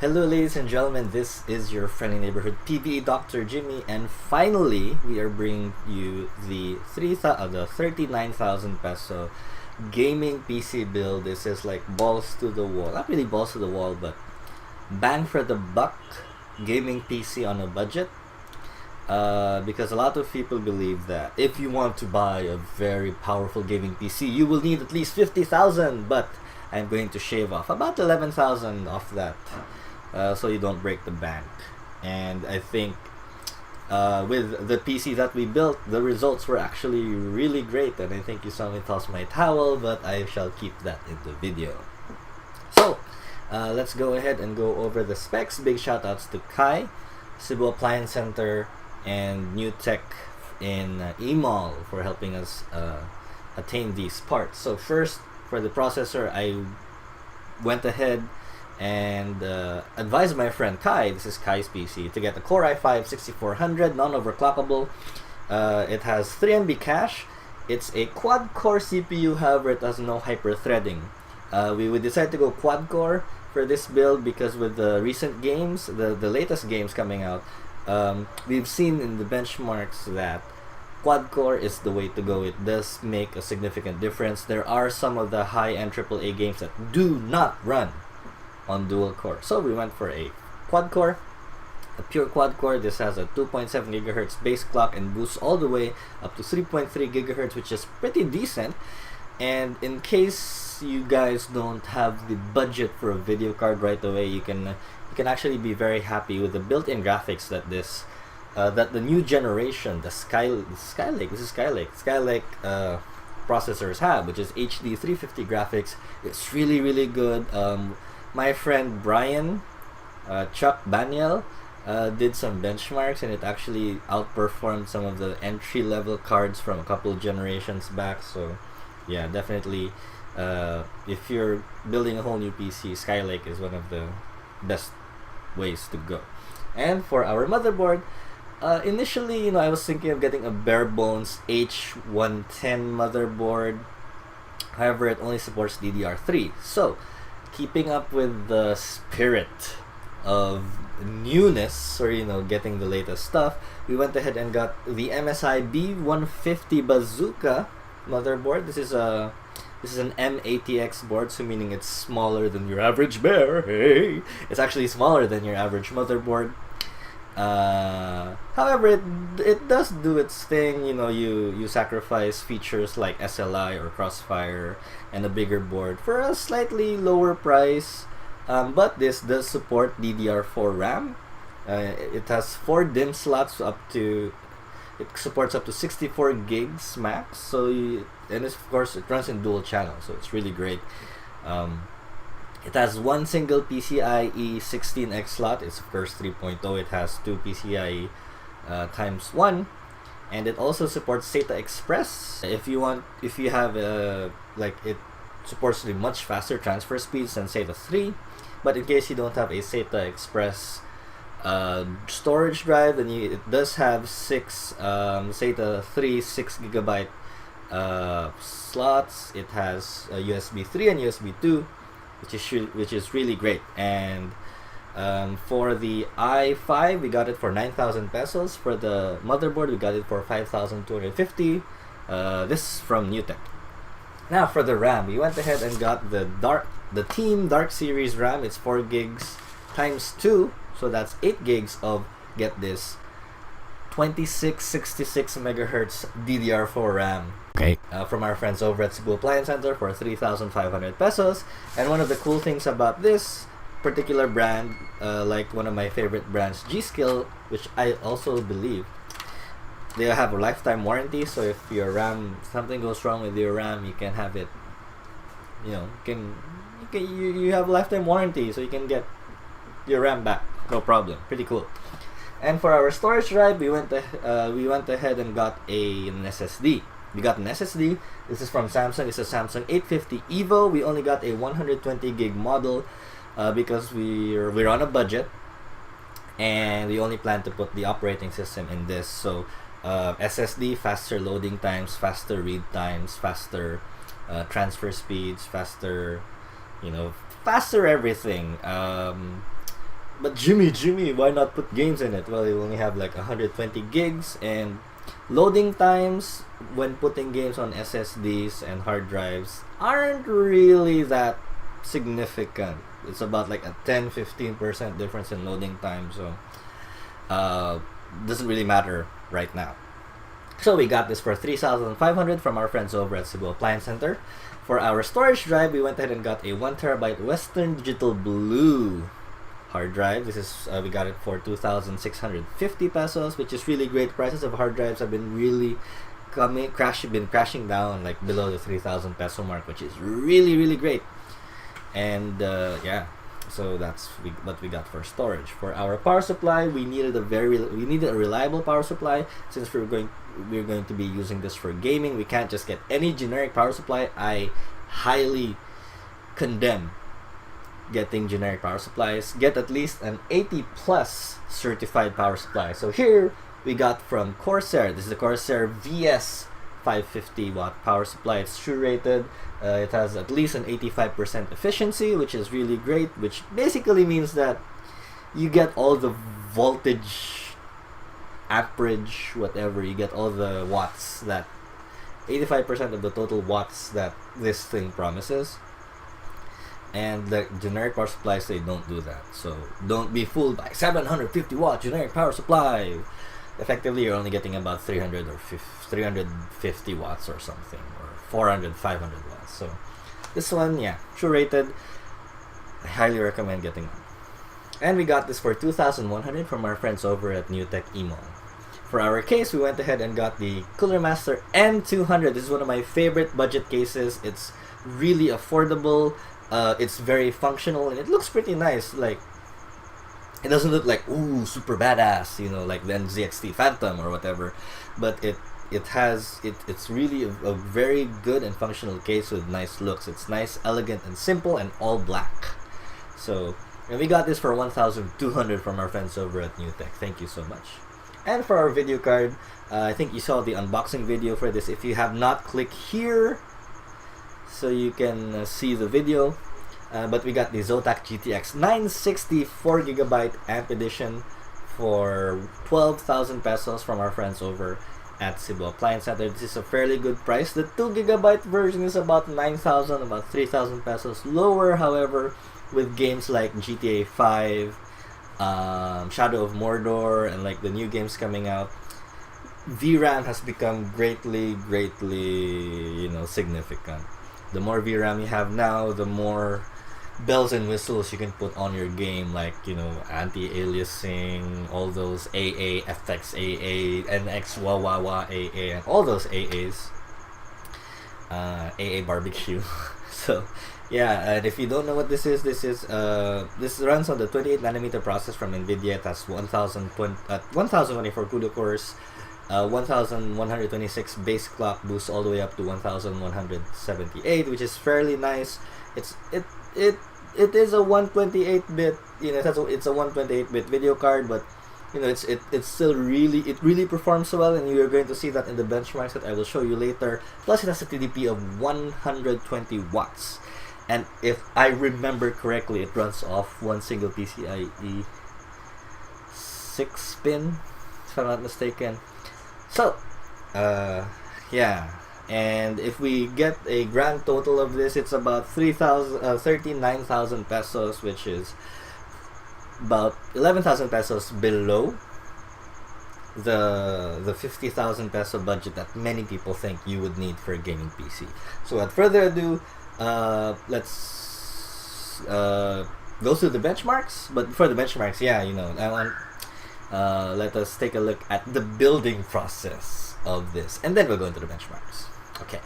Hello ladies and gentlemen, this is your friendly neighborhood PBE Dr. Jimmy, and finally we are bringing you the 39,000 peso gaming PC build. This is like balls to the wall, not really balls to the wall, but bang for the buck gaming PC on a budget. Because a lot of people believe that if you want to buy a very powerful gaming PC, you will need at least 50,000, but I'm going to shave off about 11,000 off that, so you don't break the bank. And I think with the PC that we built, the results were actually really great, and I think you saw me toss my towel, but I shall keep that in the video. So let's go ahead and go over the specs. Big shout outs to Kai, Cebu Appliance Center, and NuTech in Emall for helping us attain these parts. So first, for the processor, I went ahead and advised my friend Kai, this is Kai's PC, to get a Core i5-6400 non-overclockable. It has 3 MB cache. It's a quad-core CPU, however it has no hyper-threading. We would decide to go quad-core for this build because with the recent games, the latest games coming out, we've seen in the benchmarks that quad-core is the way to go. It does make a significant difference. There are some of the high-end AAA games that do not run on dual-core. So we went for a quad-core, a pure quad-core. This has a 2.7 GHz base clock and boosts all the way up to 3.3 GHz, which is pretty decent. And in case you guys don't have the budget for a video card right away, you can actually be very happy with the built-in graphics that that the new generation, the Skylake processors have, which is HD 350 graphics. It's really good. My friend Brian, Chuck Baniel, did some benchmarks, and it actually outperformed some of the entry-level cards from a couple generations back. So yeah, definitely, if you're building a whole new PC, Skylake is one of the best ways to go. And for our motherboard, initially, I was thinking of getting a bare bones H110 motherboard. However, it only supports DDR3. So, keeping up with the spirit of newness, or getting the latest stuff, we went ahead and got the MSi B150 Bazooka motherboard. This is an M80X board, so meaning it's smaller than your average bear. Hey, it's actually smaller than your average motherboard. However, it does do its thing. You sacrifice features like SLI or Crossfire and a bigger board for a slightly lower price. But this does support DDR4 RAM. It has 4 DIMM slots it supports up to 64 gigs max. So and of course it runs in dual channel, so it's really great. It has one single PCIe 16X slot. It's of course 3.0. It has 2 PCIe times 1, and it also supports SATA Express. If you have it supports the much faster transfer speeds than SATA 3. But in case you don't have a SATA Express storage drive, then it does have 6 SATA 3 6GB slots. It has a USB 3 and USB 2, which is really great. And for the i5, we got it for 9,000 pesos. For the motherboard, we got it for 5,250. This is from NuTech. Now for the RAM, we went ahead and got the Team Dark Series RAM. It's 4 gigs times 2, so that's 8 gigs of, get this, 2666 megahertz DDR4 RAM. Okay. From our friends over at Cebu Appliance Center for 3,500 pesos. And one of the cool things about this particular brand, like one of my favorite brands, G-Skill, which I also believe, they have a lifetime warranty. So if your RAM, something goes wrong with your RAM, you can have it, you have a lifetime warranty, so you can get your RAM back, no problem. Pretty cool. And for our storage drive, we went ahead and got an SSD. We got an SSD. This is from Samsung. It's a Samsung 850 EVO. We only got a 120 gig model because we're on a budget, and we only plan to put the operating system in this. So SSD, faster loading times, faster read times, faster transfer speeds, faster, faster everything. But Jimmy, why not put games in it? Well, you only have like 120 gigs, and loading times when putting games on SSDs and hard drives aren't really that significant. It's about like a 10-15% difference in loading time, so doesn't really matter right now. So we got this for 3,500 from our friends over at Cebu Appliance Center. For our storage drive, we went ahead and got a 1TB Western Digital Blue hard drive. This is we got it for 2,650 pesos, which is really great. Prices of hard drives have been really crashing down like below the 3,000 peso mark, which is really great. And yeah, so that's what we got for storage. For our power supply, we needed a reliable power supply since we're going to be using this for gaming. We can't just get any generic power supply. I highly condemn getting generic power supplies. Get at least an 80 plus certified power supply. So here we got from Corsair. This is the Corsair VS550 watt power supply. It's true rated. It has at least an 85% efficiency, which is really great, which basically means that you get all the voltage, amperage, whatever, you get all the watts, that 85% of the total watts that this thing promises. And the generic power supplies, they don't do that. So don't be fooled by 750 watt generic power supply. Effectively, you're only getting about 350 watts or something, or 400, 500 watts. So this one, yeah, true rated. I highly recommend getting one. And we got this for 2,100 from our friends over at NuTech Emo. For our case, we went ahead and got the Cooler Master M200. This is one of my favorite budget cases. It's really affordable. It's very functional, and it looks pretty nice. Like, it doesn't look like ooh super badass, you know, like the NZXT Phantom or whatever, but it's really a very good and functional case with nice looks. It's nice, elegant, and simple, and all black. So, and we got this for 1,200 from our friends over at NuTech. Thank you so much. And for our video card, I think you saw the unboxing video for this. If you have not, click here so you can see the video. But we got the Zotac GTX 960 4GB amp edition for 12,000 pesos from our friends over at Cebu Appliance Center. This is a fairly good price. The 2GB version is about 9,000, about 3,000 pesos lower. However, with games like GTA 5, Shadow of Mordor, and like the new games coming out, VRAM has become greatly, significant. The more VRAM you have now, the more bells and whistles you can put on your game, like, anti-aliasing, all those AA, FX AA, NX Wawawa AA, and all those AAs. AA barbecue. So, yeah, and if you don't know what this is this runs on the 28nm process from Nvidia. It has 1024 CUDA cores, 1126 base clock boost all the way up to 1178, which is fairly nice. It is a 128-bit, it's a 128-bit video card, but it's still really performs well, and you're going to see that in the benchmarks that I will show you later. Plus, it has a TDP of 120 watts, and if I remember correctly, it runs off one single PCIe 6-pin, if I'm not mistaken. So, yeah. And if we get a grand total of this, it's about 39,000 pesos, which is about 11,000 pesos below the 50,000 peso budget that many people think you would need for a gaming PC. So without further ado, let's go through the benchmarks. But before the benchmarks, let us take a look at the building process of this, and then we'll go into the benchmarks. Okay.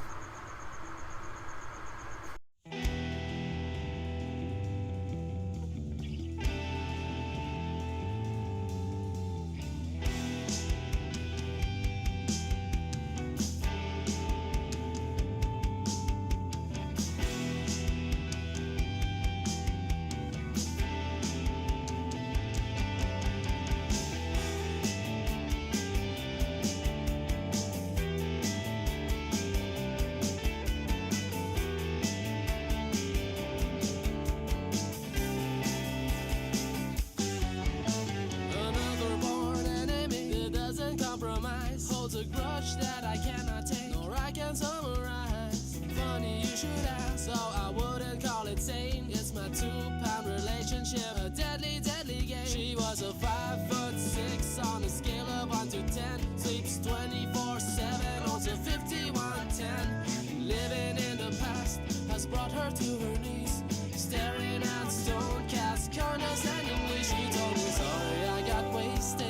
compromise holds a grudge that I cannot take, nor I can summarize. Funny you should ask, so I wouldn't call it sane. It's my 2-pound relationship, a deadly, deadly game. She was a 5'6" on a scale of 1 to 10. Sleeps 24/7, owns a 5110. Living in the past has brought her to her knees, staring at stone cast corners and English. She told me, sorry I got wasted.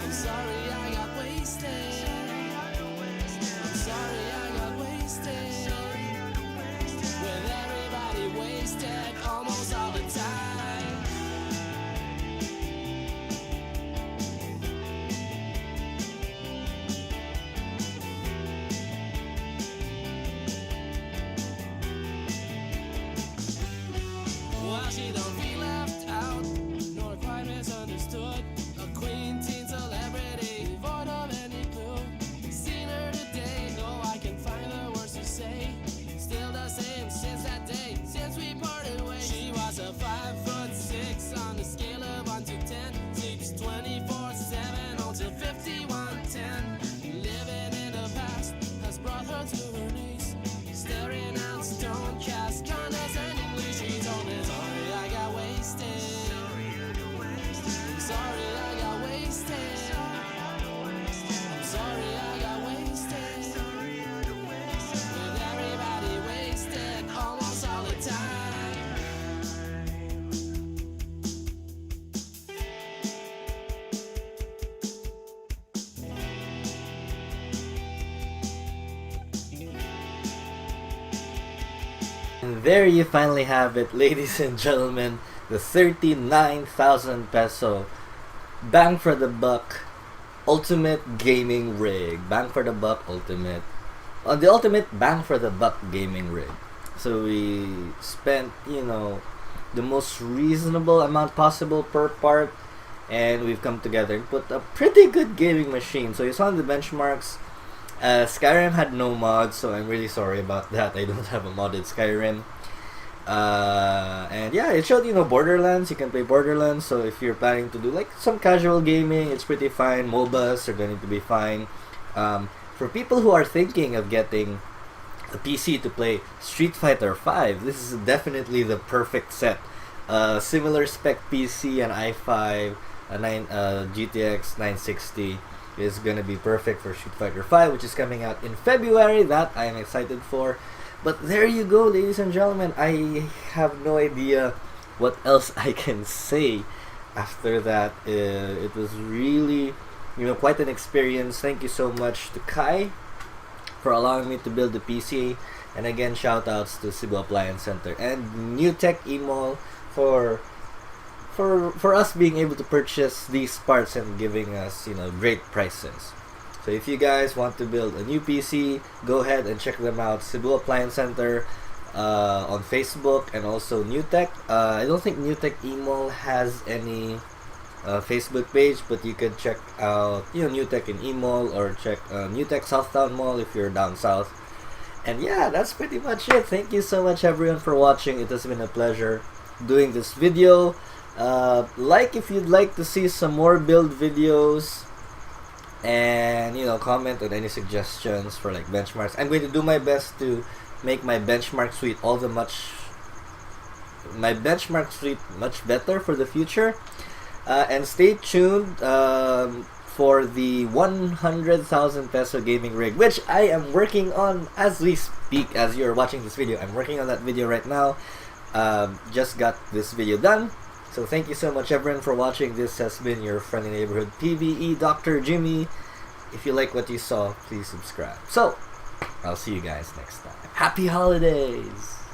I'm sorry I got wasted. I'm sorry I got wasted. With everybody wasted almost all the time. Well, she don't feel left out, nor quite misunderstood. A queen teen celebrity, void of any clue. Seen her today, though I can find the words to say. Still the same since that day, since we parted ways. She was a 5'6" on a scale of 1 to 10. Sleeps 24/7, owns a 5110. Living in the past has brought her to her knees, staring at stone cast corners and English. She told me, sorry I got wasted. I'm sorry I got wasted. I'm sorry I got wasted. With everybody wasted almost all the time. And there you finally have it, ladies and gentlemen, the 39,000 peso bang for the buck ultimate gaming rig. Bang for the buck ultimate. The ultimate bang for the buck gaming rig. So we spent, the most reasonable amount possible per part, and we've come together and put a pretty good gaming machine. So you saw the benchmarks. Skyrim had no mods, so I'm really sorry about that. I don't have a modded Skyrim. And yeah, it showed, Borderlands. You can play Borderlands, so if you're planning to do like some casual gaming, it's pretty fine. MOBAs are going to be fine. For people who are thinking of getting a PC to play Street Fighter 5, this is definitely the perfect set. Similar spec PC, an i5, a GTX 960 is gonna be perfect for Street Fighter 5, which is coming out in February. That I am excited for. But there you go, ladies and gentlemen. I have no idea what else I can say after that. It was really, quite an experience. Thank you so much to Kai for allowing me to build the PC. And again, shout outs to Cebu Appliance Center and NuTech eMall for us being able to purchase these parts and giving us, great prices. So if you guys want to build a new PC, go ahead and check them out. Cebu Appliance Center on Facebook, and also NuTech. I don't think NuTech eMall has any Facebook page, but you could check out NuTech in eMall, or check NuTech Southtown Mall if you're down south. And yeah, that's pretty much it. Thank you so much everyone for watching. It has been a pleasure doing this video. Like if you'd like to see some more build videos, and comment on any suggestions for like benchmarks. I'm going to do my best to make my benchmark suite much better for the future. And stay tuned for the 100,000 peso gaming rig, which I am working on as we speak. As you're watching this video, I'm working on that video right now. Just got this video done. So thank you so much everyone for watching. This has been your friendly neighborhood PvE Dr. Jimmy. If you like what you saw, please subscribe. So, I'll see you guys next time. Happy holidays!